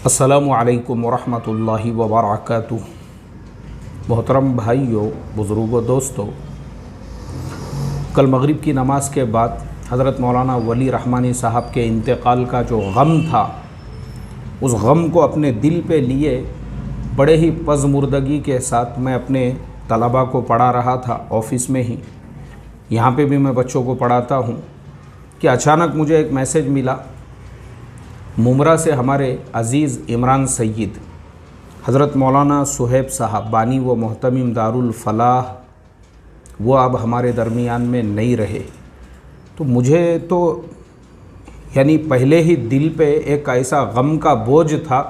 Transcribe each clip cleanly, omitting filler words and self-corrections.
अस्सलामु अलैकुम वरहमतुल्लाहि वबरकातुह। मोहतरम भाइयों, बुज़ुर्गों, दोस्तों, कल मगरिब की नमाज के बाद हज़रत मौलाना वली रहमानी साहब के इंतकाल का जो गम था, उस गम को अपने दिल पे लिए बड़े ही पज़मुर्दगी के साथ मैं अपने तलबा को पढ़ा रहा था ऑफ़िस में ही। यहाँ पे भी मैं बच्चों को पढ़ाता हूँ कि अचानक मुझे एक मैसेज मिला मुमरा से। हमारे अज़ीज़ इमरान सैयद हज़रत मौलाना सुहैब साहब बानी व मोहतमिम दारुल फलाह, वो अब हमारे दरमियान में नहीं रहे। तो मुझे तो यानी पहले ही दिल पे एक ऐसा गम का बोझ था,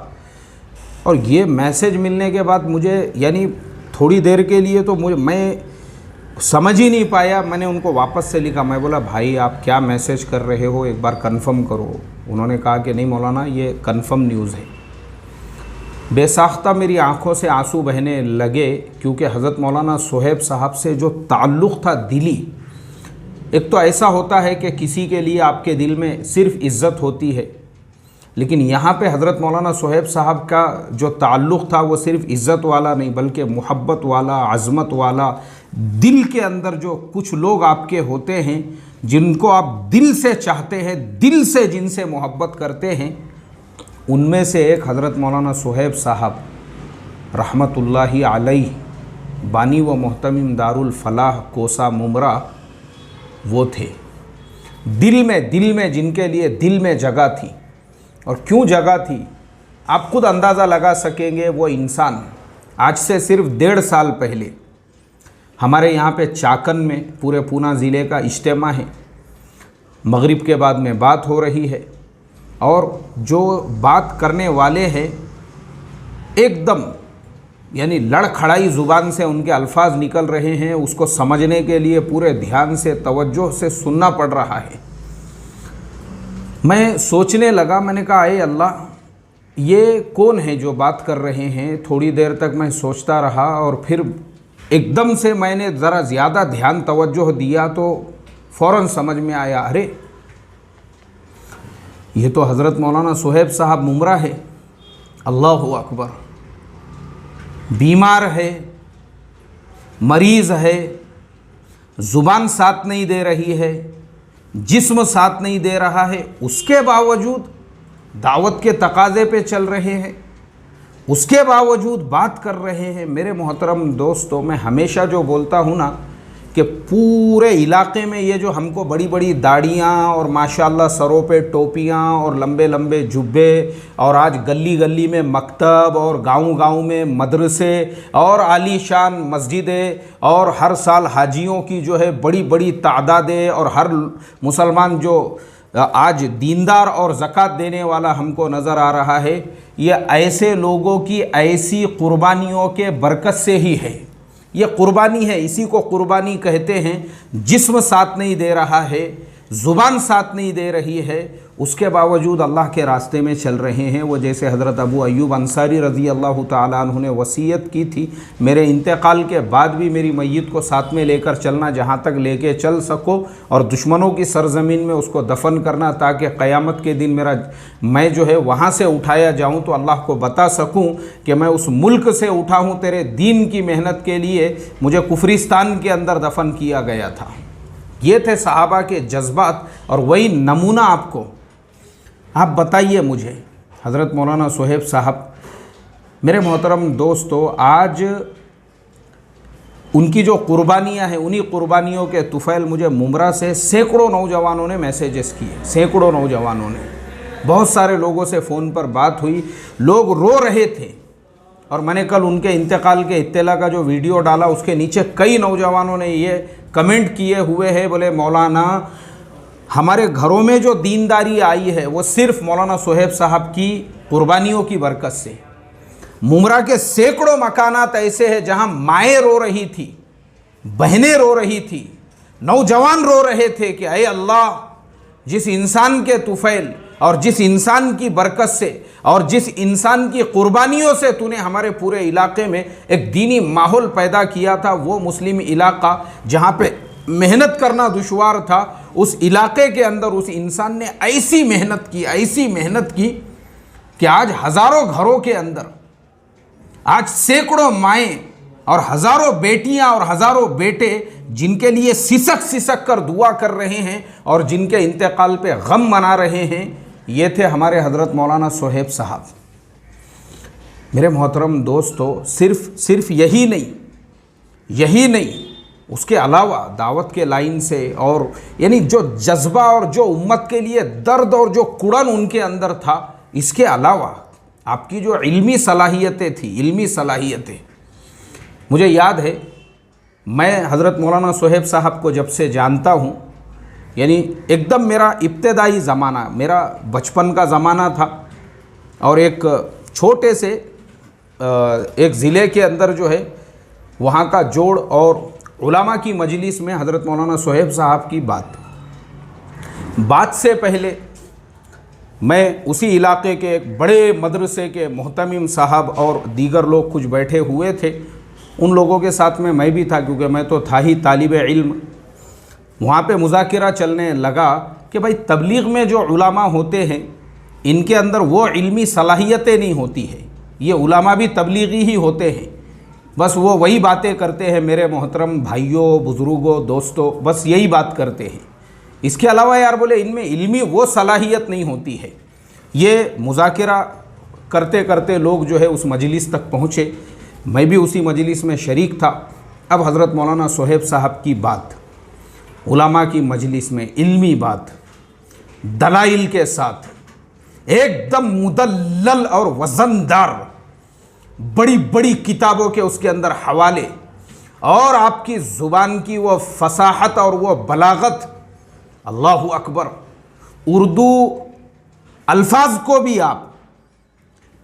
और ये मैसेज मिलने के बाद मुझे यानी थोड़ी देर के लिए तो मैं समझ ही नहीं पाया। मैंने उनको वापस से लिखा, मैं बोला भाई आप क्या मैसेज कर रहे हो, एक बार कंफर्म करो। उन्होंने कहा कि नहीं मौलाना, ये कंफर्म न्यूज़ है। बेसाख्ता मेरी आंखों से आंसू बहने लगे, क्योंकि हज़रत मौलाना सुहैब साहब से जो ताल्लुक़ था दिली, एक तो ऐसा होता है कि किसी के लिए आपके दिल में सिर्फ़ इज़्ज़त होती है, लेकिन यहाँ पे हज़रत मौलाना सुहैब साहब का जो ताल्लुक़ था वो सिर्फ़ इज़्ज़त वाला नहीं, बल्कि मोहब्बत वाला, अज़मत वाला। दिल के अंदर जो कुछ लोग आपके होते हैं जिनको आप दिल से चाहते हैं, दिल से जिनसे मोहब्बत करते हैं, उनमें से एक हज़रत मौलाना सुहैब साहब रहमतुल्लाहि अलैह बानी व मोहतमिम दारुल फलाह कोसा मुमरा वो थे। दिल में जिनके लिए दिल में जगह थी। और क्यों जगह थी आप खुद अंदाज़ा लगा सकेंगे। वो इंसान आज से सिर्फ 1.5 साल पहले हमारे यहाँ पे चाकन में पूरे पूना ज़िले का इज्तिमा है। मगरिब के बाद में बात हो रही है, और जो बात करने वाले हैं एकदम यानी लड़खड़ाई ज़ुबान से उनके अल्फाज निकल रहे हैं, उसको समझने के लिए पूरे ध्यान से तवज्जो से सुनना पड़ रहा है। मैं सोचने लगा, मैंने कहा ए अल्लाह, ये कौन है जो बात कर रहे हैं। थोड़ी देर तक मैं सोचता रहा, और फिर एकदम से मैंने ज़रा ज़्यादा ध्यान तवज्जो दिया तो फ़ौरन समझ में आया, अरे ये तो हज़रत मौलाना सुहैब साहब मुमरा है। अल्लाहु अकबर। बीमार है, मरीज़ है, ज़ुबान साथ नहीं दे रही है, जिस्म साथ नहीं दे रहा है, उसके बावजूद दावत के तकाज़े पे चल रहे हैं, उसके बावजूद बात कर रहे हैं। मेरे मोहतरम दोस्तों, मैं हमेशा जो बोलता हूँ ना कि पूरे इलाके में ये जो हमको बड़ी बड़ी दाढ़ियाँ और माशाल्लाह सरों पे टोपियाँ और लंबे लंबे जुब्बे, और आज गली गली में मकतब और गांव-गांव में मदरसे और आलीशान मस्जिदें, और हर साल हाजियों की जो है बड़ी बड़ी तादादें, और हर मुसलमान जो आज दीनदार और ज़कात देने वाला हमको नज़र आ रहा है, ये ऐसे लोगों की ऐसी कुर्बानियों के बरकत से ही है। ये कुर्बानी है, इसी को कुर्बानी कहते हैं। जिस्म साथ नहीं दे रहा है, ज़ुबान साथ नहीं दे रही है, उसके बावजूद अल्लाह के रास्ते में चल रहे हैं। वो जैसे हज़रत अबू अय्यूब अंसारी रज़ी अल्लाह ताला अन्हु ने वसीयत की थी, मेरे इंतकाल के बाद भी मेरी मैयत को साथ में लेकर चलना, जहाँ तक लेके चल सको, और दुश्मनों की सरज़मीन में उसको दफन करना, ताकि क़यामत के दिन मैं जो है वहाँ से उठाया जाऊँ तो अल्लाह को बता सकूँ कि मैं उस मुल्क से उठा हूँ, तेरे दीन की मेहनत के लिए मुझे कुफरिस्तान के अंदर दफन किया गया था। ये थे सहाबा के जज्बात, और वही नमूना आपको। आप बताइए मुझे, हज़रत मौलाना सुहैब साहब, मेरे मोहतरम दोस्तों, आज उनकी जो कुर्बानियाँ हैं, उन्हीं कुर्बानियों के तुफ़ैल मुझे मुमरा से सैकड़ों नौजवानों ने मैसेजेस किए, सैकड़ों नौजवानों ने। बहुत सारे लोगों से फ़ोन पर बात हुई, लोग रो रहे थे। और मैंने कल उनके इंतकाल के इत्तला का जो वीडियो डाला, उसके नीचे कई नौजवानों ने ये कमेंट किए हुए हैं, बोले मौलाना, हमारे घरों में जो दीनदारी आई है वो सिर्फ मौलाना सुहैब साहब की कुर्बानियों की बरकत से। मुमरा के सैकड़ों मकानात ऐसे हैं जहां माएँ रो रही थी, बहनें रो रही थी, नौजवान रो रहे थे कि अय अल्लाह, जिस इंसान के तुफ़ैल और जिस इंसान की बरकत से और जिस इंसान की कुर्बानियों से तूने हमारे पूरे इलाके में एक दीनी माहौल पैदा किया था, वो मुस्लिम इलाका जहाँ पे मेहनत करना दुश्वार था, उस इलाके के अंदर उस इंसान ने ऐसी मेहनत की कि आज हज़ारों घरों के अंदर आज सैकड़ों माएँ और हज़ारों बेटियां और हज़ारों बेटे जिनके लिए सिसक सिसक कर दुआ कर रहे हैं और जिनके इंतकाल पे गम मना रहे हैं, ये थे हमारे हज़रत मौलाना सोहेब साहब। मेरे मोहतरम दोस्तों, सिर्फ यही नहीं, उसके अलावा दावत के लाइन से और यानी जो जज्बा और जो उम्मत के लिए दर्द और जो कुड़न उनके अंदर था, इसके अलावा आपकी जो इल्मी सलाहियतें मुझे याद है, मैं हज़रत मौलाना सोहेब साहब को जब से जानता हूँ, यानी एकदम मेरा इब्तदाई ज़माना, मेरा बचपन का ज़माना था और एक छोटे से एक ज़िले के अंदर जो है वहाँ का जोड़ और उलमा की मजलिस में हज़रत मौलाना सोहेब साहब की बात से पहले मैं उसी इलाके के एक बड़े मदरसे के मोहतमिम साहब और दीगर लोग कुछ बैठे हुए थे। उन लोगों के साथ में मैं भी था, क्योंकि मैं तो था ही तालिबे इल्म। वहाँ पे मुज़ाकिरा चलने लगा कि भाई तबलीग में जो उलमा होते हैं इनके अंदर वो इल्मी सलाहियतें नहीं होती है, ये उलमा भी तबलीगी ही होते हैं, बस वो वही बातें करते हैं मेरे मोहतरम भाइयों, बुज़ुर्गों, दोस्तों, बस यही बात करते हैं। इसके अलावा यार बोले इनमें इल्मी वो सलाहियत नहीं होती है। ये मुज़ाकिरा करते करते लोग जो है उस मजलिस तक पहुँचे, मैं भी उसी मजलिस में शरीक था। अब हज़रत मौलाना सोहेब साहब की बात उलमा की मजलिस में, इल्मी बात, दलाइल के साथ, एकदम मुदल्लल और वज़नदार बड़ी बड़ी किताबों के उसके अंदर हवाले और आपकी ज़ुबान की वो फसाहत और वो बलागत, अल्लाहु अकबर। उर्दू अल्फाज को भी आप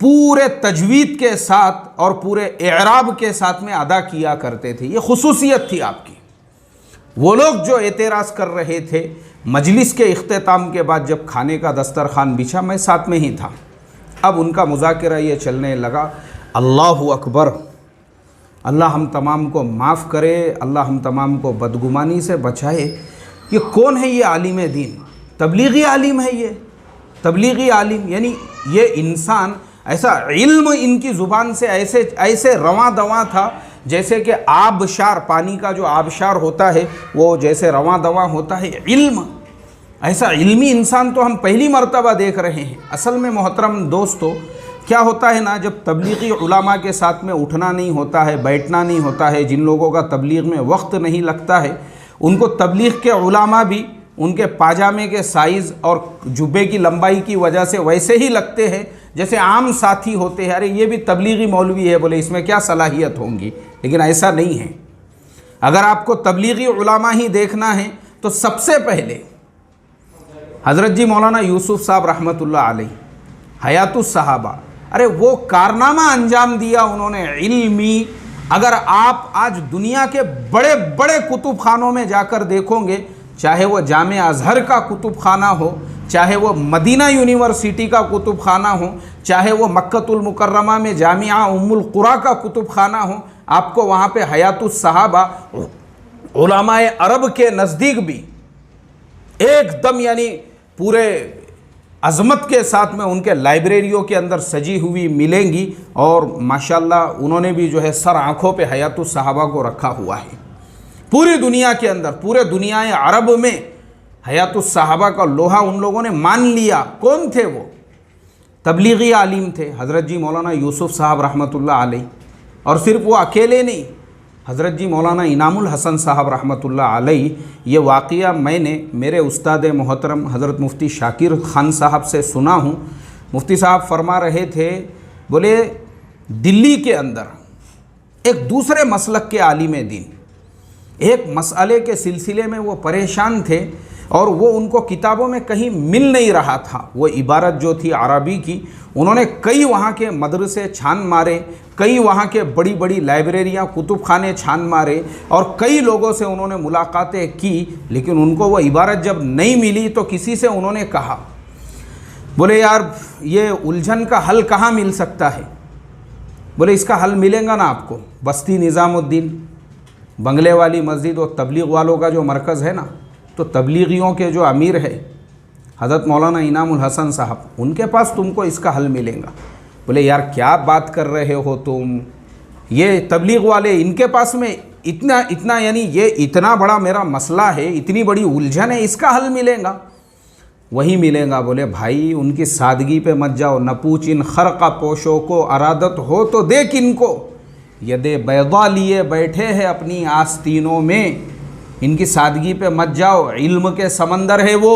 पूरे तजवीद के साथ और पूरे एराब के साथ में अदा किया करते थे, ये खुसूसियत थी आपकी। वो लोग जो एतराज़ कर रहे थे, मजलिस के इख्तिताम के बाद जब खाने का दस्तरखान बिछा, मैं साथ में ही था। अब उनका मुज़ाकिरा ये चलने लगा, अल्लाहु अकबर, अल्लाह हम तमाम को माफ़ करे, अल्लाह हम तमाम को बदगुमानी से बचाए। ये कौन है? ये आलिम दीन, तबलीगी आलिम है, ये तबलीगी आलिम, यानी ये इंसान ऐसा इल्म इनकी ज़ुबान से ऐसे रवां दवां था जैसे कि आबशार, पानी का जो आबशार होता है वो जैसे रवां दवां होता है। इल्म, ऐसा इल्मी इंसान तो हम पहली मर्तबा देख रहे हैं। असल में मोहतरम दोस्तों, क्या होता है ना, जब तबलीगी उलमा के साथ में उठना नहीं होता है, बैठना नहीं होता है, जिन लोगों का तबलीग में वक्त नहीं लगता है, उनको तबलीग के उलमा भी उनके पाजामे के साइज़ और जुब्बे की लंबाई की वजह से वैसे ही लगते हैं जैसे आम साथी होते हैं। अरे ये भी तबलीगी मौलवी है, बोले इसमें क्या सलाहियत होंगी, लेकिन ऐसा नहीं है। अगर आपको तबलीगी उलमा ही देखना है तो सबसे पहले हज़रत जी मौलाना यूसुफ साहब रहमतुल्लाह अलैह, हयातुस सहाबा, अरे वो कारनामा अंजाम दिया उन्होंने इल्मी। अगर आप आज दुनिया के बड़े बड़े कुतुब खानों में जाकर देखोगे, चाहे वो जामे अज़हर का कुतुब खाना हो, चाहे वो मदीना यूनिवर्सिटी का कुतुब खाना हो, चाहे वो मक्कतुल मुकर्रमा में जामिया उम्मुल कुरा का कुतुब खाना हो, आपको वहाँ पे हयातुस सहाबा उलमाए अरब के नज़दीक भी एकदम यानी पूरे अज़मत के साथ में उनके लाइब्रेरियों के अंदर सजी हुई मिलेंगी। और माशाल्लाह उन्होंने भी जो है सर आँखों पे हयातुस सहाबा को रखा हुआ है। पूरी दुनिया के अंदर, पूरे दुनिया अरब में हयातुस सहाबा का लोहा उन लोगों ने मान लिया। कौन थे वो? तबलीगी आलिम थे, हज़रत जी मौलाना यूसुफ साहब रहमतुल्लाह अलैह। और सिर्फ वो अकेले नहीं, हज़रत जी मौलाना इनामुल हसन साहब रहमतुल्लाह अलैह। ये वाक़या मैंने मेरे उस्ताद मोहतरम हज़रत मुफ्ती शाकिर ख़ान साहब से सुना हूँ। मुफ्ती साहब फरमा रहे थे, बोले दिल्ली के अंदर एक दूसरे मसलक के आलिम दीन एक मसले के सिलसिले में वो परेशान थे और वो उनको किताबों में कहीं मिल नहीं रहा था। वो इबारत जो थी अरबी की, उन्होंने कई वहाँ के मदरसे छान मारे, कई वहाँ के बड़ी बड़ी लाइब्रेरियाँ कुतुब खाने छान मारे और कई लोगों से उन्होंने मुलाकातें की, लेकिन उनको वो इबारत जब नहीं मिली तो किसी से उन्होंने कहा, बोले यार ये उलझन का हल कहाँ मिल सकता है? बोले इसका हल मिलेगा ना आपको, बस्ती निज़ामुद्दीन बंगले वाली मस्जिद और तबलीग वालों का जो मरकज़ है ना, तो तबलीगियों के जो अमीर है हज़रत मौलाना इनामुल हसन साहब, उनके पास तुमको इसका हल मिलेगा। बोले यार क्या बात कर रहे हो तुम, ये तबलीग वाले इनके पास में इतना यानी ये इतना बड़ा मेरा मसला है, इतनी बड़ी उलझन है, इसका हल मिलेगा? वही मिलेगा। बोले भाई उनकी सादगी पे मत जाओ, न पूछ इन खरका पोशों को, अरादत हो तो देख इनको, यदे बैदा लिए बैठे हैं अपनी आस्तीनों में, इनकी सादगी पे मत जाओ, इल्म के समंदर है वो।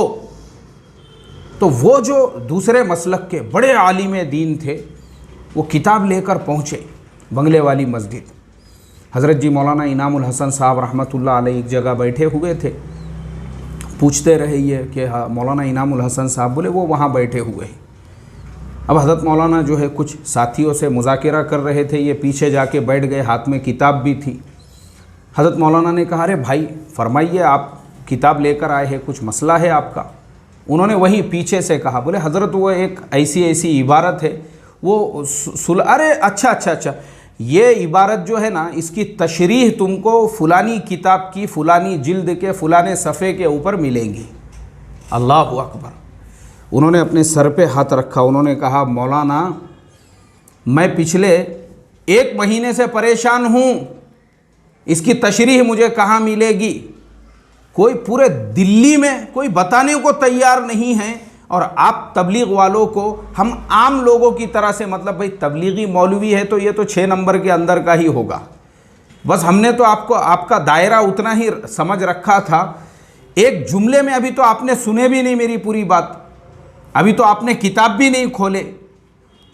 तो वो जो दूसरे मसलक के बड़े आलिम दीन थे, वो किताब लेकर पहुँचे बंगले वाली मस्जिद। हज़रत जी मौलाना इनामुल हसन साहब रहमतुल्लाह अलैह एक जगह बैठे हुए थे। पूछते रहे ये कि हाँ मौलाना इनामुल हसन साहब, बोले वो वहाँ बैठे हुए हैं। अब हज़रत मौलाना जो है कुछ साथियों से मुज़ाकिरा कर रहे थे, ये पीछे जाके बैठ गए, हाथ में किताब भी थी। हज़रत मौलाना ने कहा अरे भाई फरमाइए, आप किताब लेकर आए हैं, कुछ मसला है आपका? उन्होंने वही पीछे से कहा, बोले हज़रत वो एक ऐसी इबारत है वो अरे अच्छा, ये इबारत जो है ना, इसकी तशरीह तुमको फ़ुलानी किताब की फ़ुलानी जिल्द के फ़ुलाने सफ़े के ऊपर मिलेंगी। अल्लाहु अकबर। उन्होंने अपने सर पे हाथ रखा, उन्होंने कहा मौलाना मैं पिछले 1 महीने से परेशान हूँ, इसकी तशरीह मुझे कहाँ मिलेगी? कोई पूरे दिल्ली में कोई बताने को तैयार नहीं है, और आप तबलीग वालों को हम आम लोगों की तरह से, मतलब भाई तबलीगी मौलवी है तो ये तो 6 नंबर के अंदर का ही होगा, बस हमने तो आपका दायरा उतना ही समझ रखा था। एक जुमले में अभी तो आपने सुने भी नहीं मेरी पूरी बात, अभी तो आपने किताब भी नहीं खोले।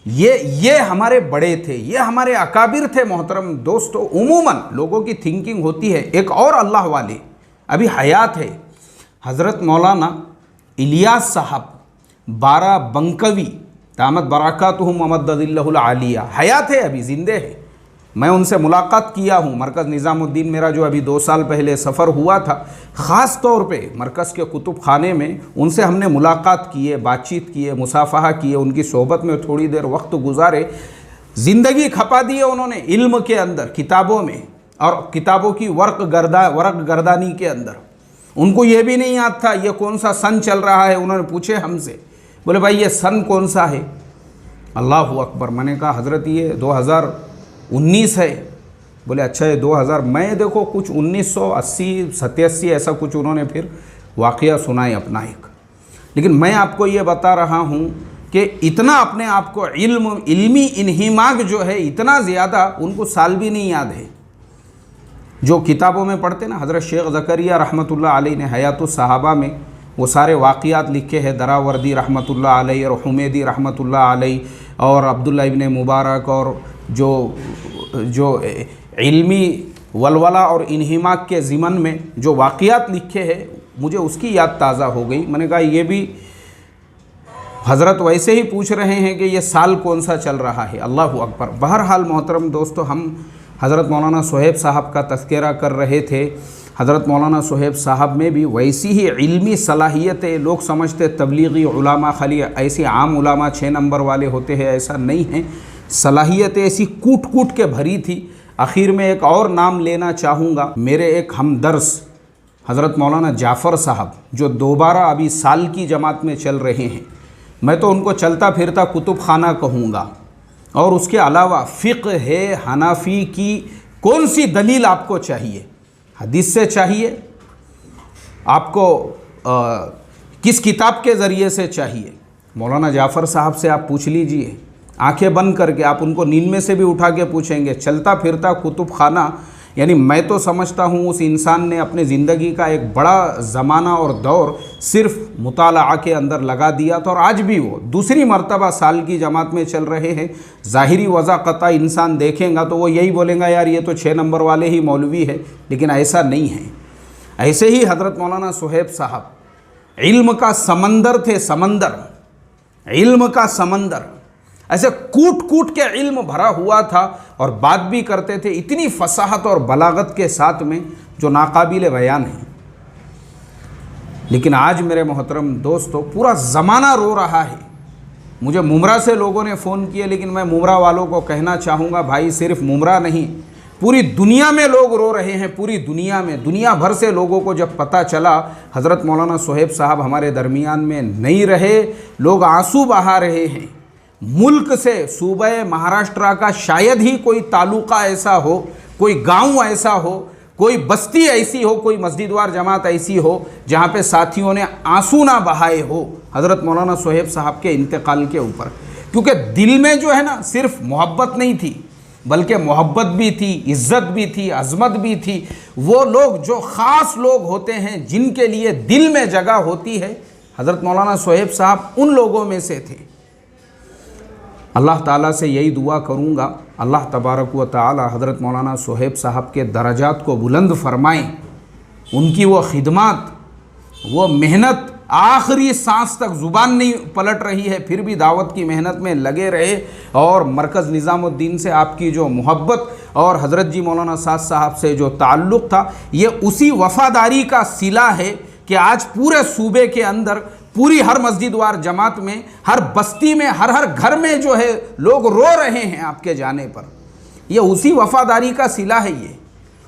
ये हमारे बड़े थे, ये हमारे अकाबिर थे। मोहतरम दोस्तों, उमूमन लोगों की थिंकिंग होती है। एक और अल्लाह वाले अभी हयात है, हज़रत मौलाना इलियास साहब 12 बंकवी दामत बरकातुहुम ममद्ददिल्लाहुल आलिया, हयात है, अभी ज़िंदे है। मैं उनसे मुलाकात किया हूँ। मरकज़ निज़ामुद्दीन मेरा जो अभी 2 साल पहले सफ़र हुआ था, ख़ास तौर पे मरकज़ के कुतुब खाने में उनसे हमने मुलाकात किए, बातचीत किए, मुसाफ़हा किए, उनकी सोहबत में थोड़ी देर वक्त गुजारे। ज़िंदगी खपा दी है उन्होंने इल्म के अंदर, किताबों में, और किताबों की वर्क गर्दानी के अंदर। उनको ये भी नहीं याद था ये कौन सा सन चल रहा है। उन्होंने पूछे हमसे, बोले भाई ये सन कौन सा है? अल्लाहु अकबर। मैंने कहा हज़रत ये 2019 है। बोले अच्छा ये 2000, मैं देखो कुछ 1980 87 ऐसा कुछ उन्होंने फिर वाक़या सुनाए अपना एक। लेकिन मैं आपको ये बता रहा हूँ कि इतना अपने आप को इल्मी इन्हिमाक जो है इतना ज़्यादा, उनको साल भी नहीं याद है। जो किताबों में पढ़ते ना, हज़रत शेख ज़करिया रहमतुल्लाह अलैह ने हयातुस सहाबा में वो सारे वाक़ियात लिखे हैं, दरावर्दी रहमतुल्लाह अलैह और हुमैदी रहमतुल्लाह अलैह और अब्दुल्ला इब्न मुबारक, और जो इल्मी वलवला और इन्हिमाक के ज़िमन में जो वाक़ियात लिखे हैं, मुझे उसकी याद ताज़ा हो गई। मैंने कहा ये भी हज़रत वैसे ही पूछ रहे हैं कि ये साल कौन सा चल रहा है। अल्लाहु अकबर। बहरहाल मोहतरम दोस्तों, हम हज़रत मौलाना सुहैब साहब का तज़किरा कर रहे थे। हज़रत मौलाना सुहैब साहब में भी वैसी ही इल्मी सलाहियतें, लोग समझते तबलीगी उलामा खाली ऐसे आम उलामा 6 नंबर वाले होते हैं, ऐसा नहीं है। सलाहियतें ऐसी कूट कूट के भरी थी। आखिर में एक और नाम लेना चाहूँगा, मेरे एक हमदर्स हज़रत मौलाना जाफ़र साहब, जो दोबारा अभी साल की जमात में चल रहे हैं। मैं तो उनको चलता फिरता कुतुब खाना कहूँगा। और उसके अलावा फ़िक़्ह है हनाफ़ी की कौन सी दलील आपको चाहिए? हदीस से चाहिए आपको? किस किताब के ज़रिए से चाहिए? मौलाना जाफ़र साहब से आप पूछ लीजिए, आंखें बंद करके आप उनको नींद में से भी उठा के पूछेंगे। चलता फिरता कुतुब खाना, यानी मैं तो समझता हूँ उस इंसान ने अपने ज़िंदगी का एक बड़ा ज़माना और दौर सिर्फ़ मुताला के अंदर लगा दिया था। और आज भी वो दूसरी मर्तबा साल की जमात में चल रहे हैं। ज़ाहिरी वज़ाक़ता इंसान देखेगा तो वो यही बोलेगा यार ये तो 6 नंबर वाले ही मौलवी है, लेकिन ऐसा नहीं है। ऐसे ही हज़रत मौलाना सुहैब साहब इल्म का समंदर थे, समंदर, इल्म का समंदर। ऐसे कूट कूट के इल्म भरा हुआ था और बात भी करते थे इतनी फसाहत और बलागत के साथ में जो नाकाबिल बयान है। लेकिन आज मेरे मोहतरम दोस्तों, पूरा ज़माना रो रहा है। मुझे मुमरा से लोगों ने फ़ोन किए, लेकिन मैं मुमरा वालों को कहना चाहूँगा भाई सिर्फ मुमरा नहीं, पूरी दुनिया में लोग रो रहे हैं, पूरी दुनिया में, दुनिया भर से लोगों को जब पता चला हज़रत मौलाना सोहेब साहब हमारे दरमियान में नहीं रहे, लोग आंसू बहा रहे हैं। मुल्क से सूबे महाराष्ट्र का शायद ही कोई तालुका ऐसा हो, कोई गांव ऐसा हो, कोई बस्ती ऐसी हो, कोई मस्जिदवार जमात ऐसी हो जहाँ पे साथियों ने आंसू ना बहाए हो हज़रत मौलाना सोहेब साहब के इंतकाल के ऊपर। क्योंकि दिल में जो है ना सिर्फ मोहब्बत नहीं थी, बल्कि मोहब्बत भी थी, इज़्ज़त भी थी, अज़मत भी थी। वो लोग जो ख़ास लोग होते हैं जिनके लिए दिल में जगह होती है, हज़रत मौलाना सोहेब साहब उन लोगों में से थे। अल्लाह ताला से यही दुआ करूँगा, अल्लाह तबारक व ताला हज़रत मौलाना सोहेब साहब के दर्जात को बुलंद फ़रमाएँ। उनकी वो खिदमत, वो मेहनत, आखिरी सांस तक ज़ुबान नहीं पलट रही है, फिर भी दावत की मेहनत में लगे रहे। और मरकज़ निज़ामुद्दीन से आपकी जो मोहब्बत और हज़रत जी मौलाना साद साहब से जो ताल्लुक़ था, ये उसी वफ़ादारी का सिला है कि आज पूरे सूबे के अंदर, पूरी हर मस्जिद वार जमात में, हर बस्ती में, हर हर घर में जो है लोग रो रहे हैं आपके जाने पर। ये उसी वफ़ादारी का सिला है, ये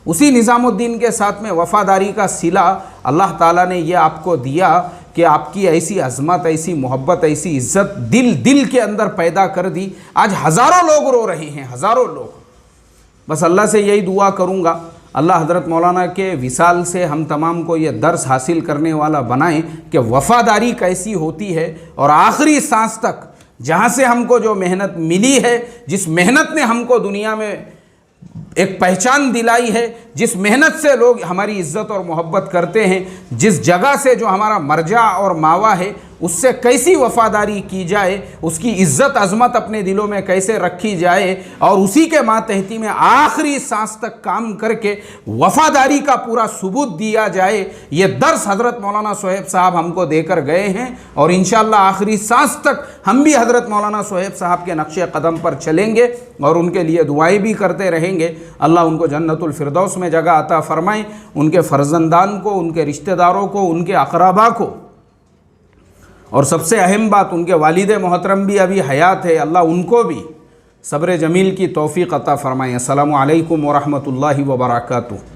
उसी निज़ामुद्दीन के साथ में वफ़ादारी का सिला अल्लाह ताला ने ये आपको दिया कि आपकी ऐसी अज़मत, ऐसी मोहब्बत, ऐसी इज़्ज़त दिल के अंदर पैदा कर दी। आज हज़ारों लोग रो रहे हैं, हज़ारों लोग। बस अल्लाह से यही दुआ करूँगा, अल्लाह हज़रत मौलाना के विसाल से हम तमाम को ये दर्स हासिल करने वाला बनाएं कि वफ़ादारी कैसी होती है। और आखिरी सांस तक जहाँ से हमको जो मेहनत मिली है, जिस मेहनत ने हमको दुनिया में एक पहचान दिलाई है, जिस मेहनत से लोग हमारी इज़्ज़त और मोहब्बत करते हैं, जिस जगह से जो हमारा मर्जा और मावा है, उससे कैसी वफ़ादारी की जाए, उसकी इज़्ज़त अज़मत अपने दिलों में कैसे रखी जाए, और उसी के मातहती में आखिरी सांस तक काम करके वफ़ादारी का पूरा सबूत दिया जाए। ये दर्स हज़रत मौलाना सोहेब साहब हमको देकर गए हैं। और इंशाअल्लाह आखिरी सांस तक हम भी हज़रत मौलाना सोहेब साहब के नक्शे कदम पर चलेंगे और उनके लिए दुआएं भी करते रहेंगे। अल्लाह उनको जन्नतुल फिरदौस में जगह अता फ़रमाएँ, उनके फ़र्जंदान को, उनके रिश्तेदारों को, उनके अक़रबा को, और सबसे अहम बात उनके वालिद मोहतरम भी अभी हयात है, अल्लाह उनको भी सब्र जमील की तौफ़ीक़ अता फ़रमाएँ। अस्सलामु अलैकुम व रहमतुल्लाहि व बरकातुहू।